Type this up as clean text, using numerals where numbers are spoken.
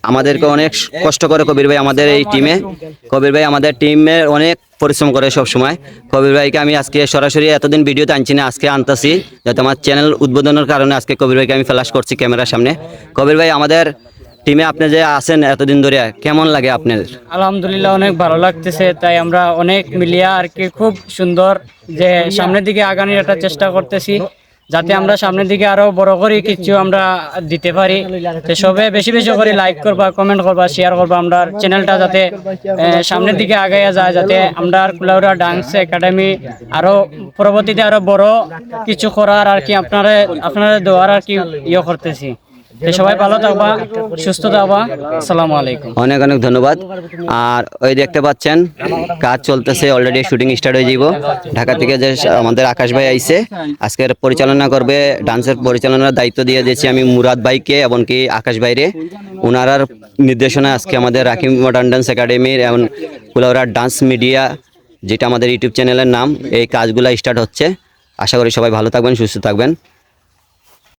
আমাদেরকে অনেক কষ্ট করে কবির ভাই আমাদের এই টিমে। কবির ভাই আমাদের টিমে অনেক পরিশ্রম করে সব সময়। কবির ভাইকে আমি আজকে সরাসরি এতদিন ভিডিওতে আনছি না, আজকে আনতাছি যাতে আমার চ্যানেল উদ্বোধনের কারণে আজকে কবির ভাইকে আমি ফ্ল্যাশ করছি ক্যামেরার সামনে। কবির ভাই আমাদের টিমে আপনি যে আছেন এতদিন ধরে, কেমন লাগে আপনার? আলহামদুলিল্লাহ অনেক ভালো লাগতেছে। তাই আমরা অনেক মিলিয়া আর কি খুব সুন্দর যে সামনের দিকে আগানোর একটা চেষ্টা করতেছি, যাতে আমরা সামনের দিকে আরো বড় করে কিছু আমরা দিতে পারি। তো সবে বেশি বেশি করে লাইক করবা, কমেন্ট করবা, শেয়ার করবা, আমরা চ্যানেলটা যাতে সামনের দিকে আগাইয়া যায়, যাতে আমরা কুলাউড়া ডান্স একাডেমি আরো পরবর্তীতে আরো বড় কিছু করার আর কি আপনারা দেওয়ার আর কি ইয়ে করতেছি। তো সবাই ভালো থাকবা, সুস্থ থাকবা। আসসালামু আলাইকুম। অনেক অনেক ধন্যবাদ। আর ওই দেখতে পাচ্ছেন কাজ চলতেছে, অলরেডি শুটিং স্টার্ট হয়ে যাব। ঢাকা থেকে যে আমাদের আকাশ ভাই আইছে, আজকের পরিচালনা করবে, ডান্সের পরিচালনার দায়িত্ব দিয়ে দিয়েছি আমি মুরাদ ভাইকে এবং কি আকাশ ভাইরে। ওনার নির্দেশনা আজকে আমাদের রাকিব মডার্ন ডান্স একাডেমির এবং কুলাউড়া ডান্স মিডিয়া, যেটা আমাদের ইউটিউব চ্যানেলের নাম, এই কাজগুলো স্টার্ট হচ্ছে। আশা করি সবাই ভালো থাকবেন, সুস্থ থাকবেন।